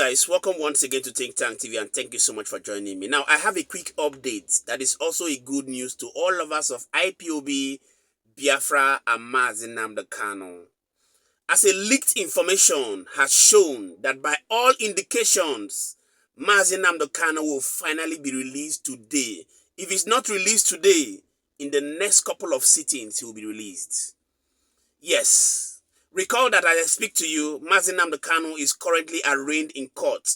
guys, welcome once again to Think Tank TV and thank you so much for joining me. Now, I have a quick update that is also a good news to all of us of IPOB, Biafra and Nnamdi Kanu. As a leaked information has shown that by all indications, Nnamdi Kanu will finally be released today. If it's not released today, in the next couple of sittings, he will be released. Yes. Recall that as I speak to you, Nnamdi Kanu is currently arraigned in court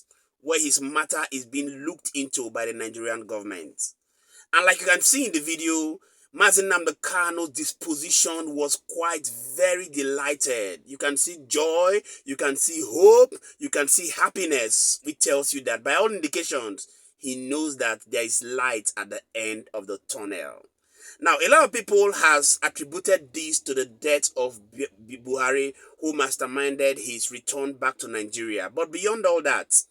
where his matter is being looked into by the Nigerian government. And like you can see in the video, Nnamdi Kanu's disposition was quite very delighted. You can see joy, you can see hope, you can see happiness, which tells you that by all indications, he knows that there is light at the end of the tunnel. Now, a lot of people has attributed this to the death of Buhari, who masterminded his return back to Nigeria. But beyond all that,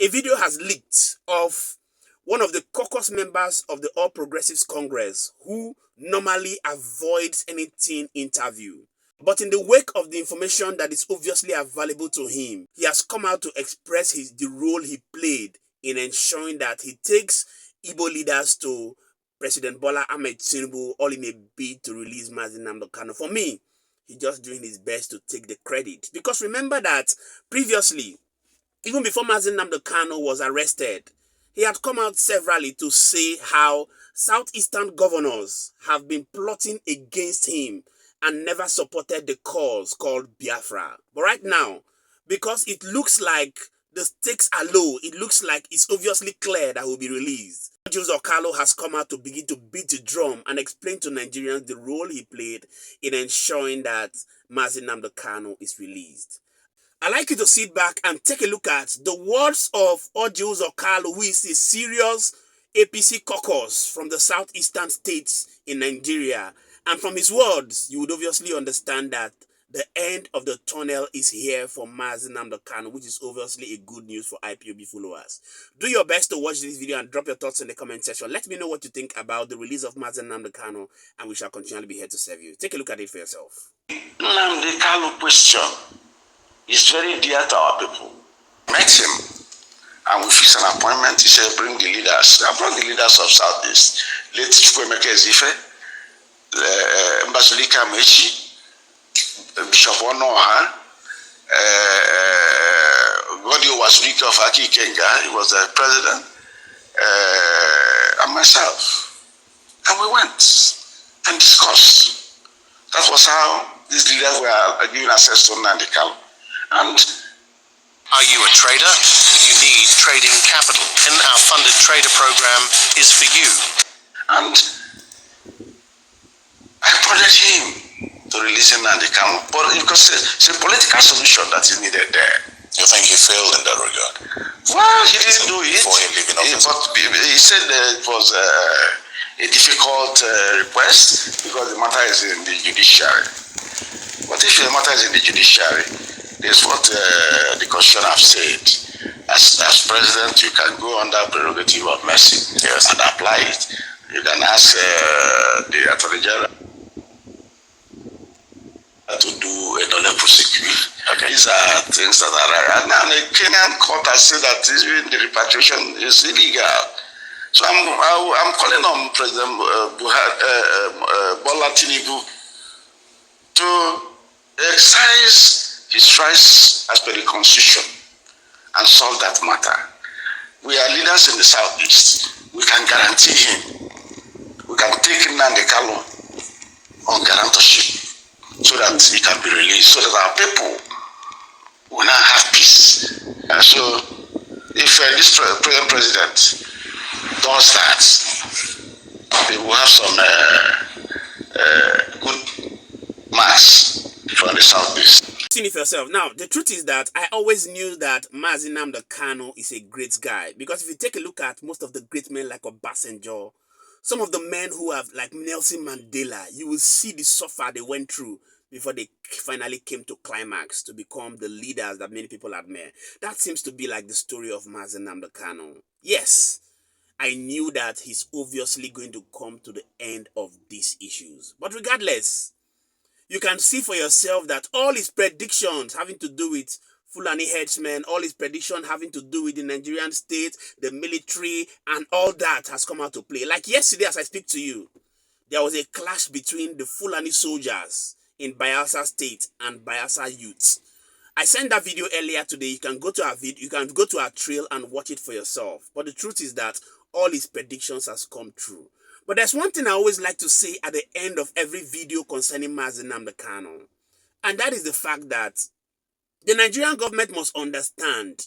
a video has leaked of one of the caucus members of the All Progressives Congress who normally avoids anything interview. But in the wake of the information that is obviously available to him, he has come out to express the role he played in ensuring that he takes Igbo leaders to President Bola Ahmed Tinubu, all in a bid to release Nnamdi Kanu. For me, he's just doing his best to take the credit. Because remember that previously, even before Nnamdi Kanu was arrested, he had come out severally to say how southeastern governors have been plotting against him and never supported the cause called Biafra. But right now, because it looks like the stakes are low, it looks like it's obviously clear that he will be released, Judgement has come out to begin to beat the drum and explain to Nigerians the role he played in ensuring that Nnamdi Kanu is released. I'd like you to sit back and take a look at the words of Judgement, who is a serious APC caucus from the southeastern states in Nigeria. And from his words, you would obviously understand that the end of the tunnel is here for Nnamdi Kanu, which is obviously a good news for IPOB followers. Do your best to watch this video and drop your thoughts in the comment section. Let me know what you think about the release of Nnamdi Kanu, and we shall continually be here to serve you. Take a look at it for yourself. Nnamdi Kanu question is very dear to our people. Met him, and we fixed an appointment. He said, bring the leaders. I brought the leaders of Southeast. Late Chukwemeke Ezife, Mbazulika Mechi, Bishop Onoha, Godio was Vicar of Aki Kenga, he was the president, and myself. And we went and discussed. That was how these leaders were given access to Nnamdi Kanu. And are you a trader? You need trading capital. And our funded trader program is for you. And I prodded him to release Nnamdi Kanu, but because it's a political solution that is needed there. You think he failed in that regard? Well, he didn't do it. Before him leaving office. But he said that it was a difficult request because the matter is in the judiciary. But if the matter is in the judiciary, there's what the constitution have said. As president, you can go under prerogative of mercy, yes, and apply it. You can ask the Attorney General to do a dollar prosecute. Okay. These are things that are rare. And now the Kenyan court has said that even the repatriation is illegal. So I'm calling on President Bola Tinubu to exercise his rights as per the constitution and solve that matter. We are leaders in the southeast. We can guarantee him. We can take Nnamdi Kanu on guarantorship, so that he can be released, so that our people will now have peace. And so, if this present president does that, they will have some good marks from the southeast. See it for yourself. Now, the truth is that I always knew that Nnamdi Kanu is a great guy, because if you take a look at most of the great men like Obasanjo, some of the men who have, like Nelson Mandela, you will see the suffer they went through before they finally came to climax to become the leaders that many people admire. That seems to be like the story of Nnamdi Kanu. Yes, I knew that he's obviously going to come to the end of these issues. But regardless, you can see for yourself that all his predictions having to do with Fulani headsmen, all his prediction having to do with the Nigerian state, the military, and all that has come out to play. Like yesterday, as I speak to you, there was a clash between the Fulani soldiers in Biafra state and Biafra youths. I sent that video earlier today. You can go to our video, you can go to our trail and watch it for yourself. But the truth is that all his predictions has come true. But there's one thing I always like to say at the end of every video concerning Nnamdi Kanu, and that is the fact that the Nigerian government must understand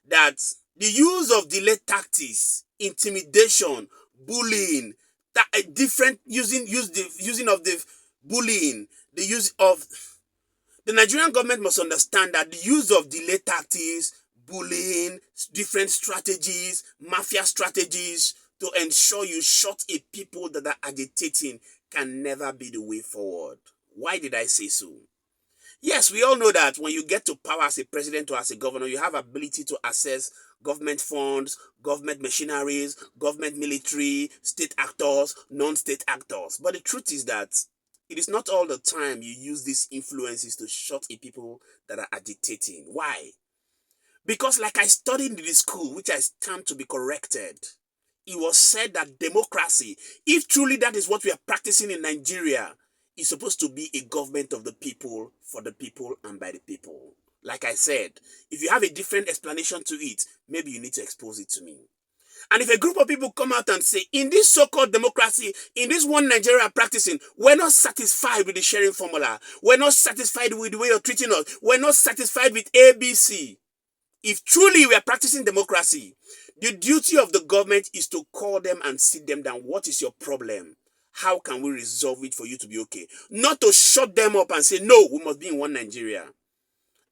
that the use of delayed tactics, intimidation, bullying, using of the bullying, the use of the Nigerian government must understand that the use of delayed tactics, bullying, different strategies, mafia strategies to ensure you shut a people that are agitating can never be the way forward. Why did I say so? Yes, we all know that when you get to power as a president or as a governor, you have ability to access government funds, government machineries, government military, state actors, non-state actors. But the truth is that it is not all the time you use these influences to shut a people that are agitating. Why? Because like I studied in the school, which I stand to be corrected, it was said that democracy, if truly that is what we are practicing in Nigeria, is supposed to be a government of the people, for the people, and by the people. Like I said, if you have a different explanation to it, maybe you need to expose it to me. And if a group of people come out and say, in this so-called democracy, in this one Nigeria practicing, we're not satisfied with the sharing formula, we're not satisfied with the way you're treating us, we're not satisfied with ABC. If truly we are practicing democracy, the duty of the government is to call them and sit them down. What is your problem? How can we resolve it for you to be okay? Not to shut them up and say, no, we must be in one Nigeria.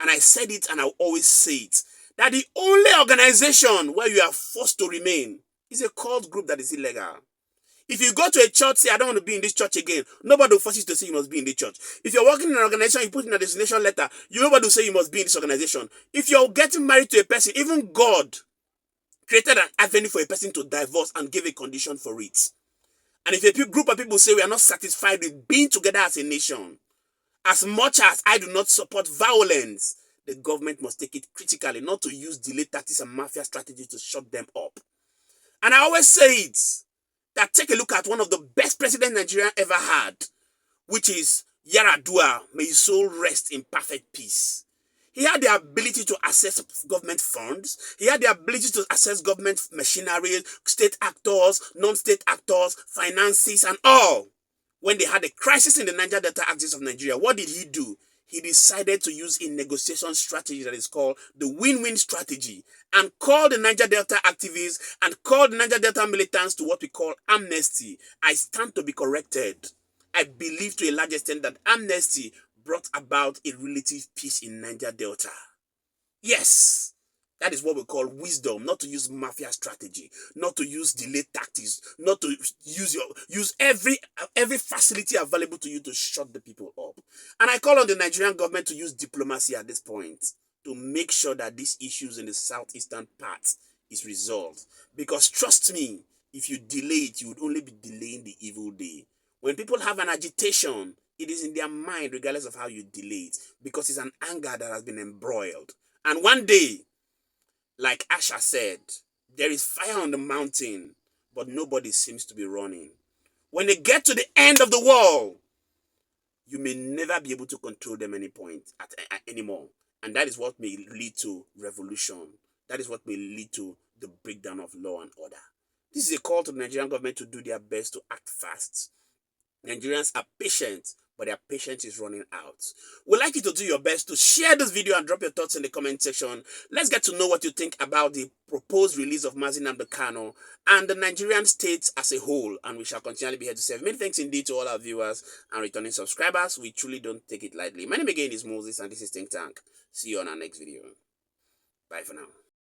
And I said it and I'll always say it, that the only organization where you are forced to remain is a cult group that is illegal. If you go to a church, say, I don't want to be in this church again, nobody will force you to say you must be in this church. If you're working in an organization, you put in a destination letter, nobody will say you must be in this organization. If you're getting married to a person, even God created an avenue for a person to divorce and give a condition for it. And if a group of people say we are not satisfied with being together as a nation, as much as I do not support violence, the government must take it critically, not to use delayed tactics and mafia strategies to shut them up. And I always say it, that take a look at one of the best presidents Nigeria ever had, which is Yaradua. May his soul rest in perfect peace. He had the ability to access government funds. He had the ability to access government machinery, state actors, non-state actors, finances, and all. When they had a crisis in the Niger Delta axis of Nigeria, what did he do? He decided to use a negotiation strategy that is called the win-win strategy, and called the Niger Delta activists and called the Niger Delta militants to what we call amnesty. I stand to be corrected. I believe to a large extent that amnesty brought about a relative peace in Niger Delta. Yes, that is what we call wisdom, not to use mafia strategy, not to use delayed tactics, not to use every facility available to you to shut the people up. And I call on the Nigerian government to use diplomacy at this point to make sure that these issues in the southeastern part is resolved. Because trust me, if you delay it, you would only be delaying the evil day. When people have an agitation, it is in their mind regardless of how you delay it, because it's an anger that has been embroiled. And one day, like Asha said, there is fire on the mountain, but nobody seems to be running. When they get to the end of the wall, you may never be able to control them anymore. And that is what may lead to revolution. That is what may lead to the breakdown of law and order. This is a call to the Nigerian government to do their best to act fast. Nigerians are patient, but their patience is running out. We'd like you to do your best to share this video and drop your thoughts in the comment section. Let's get to know what you think about the proposed release of Nnamdi Kanu and the Nigerian state as a whole. And we shall continually be here to serve. Many thanks indeed to all our viewers and returning subscribers. We truly don't take it lightly. My name again is Moses, and this is Think Tank. See you on our next video. Bye for now.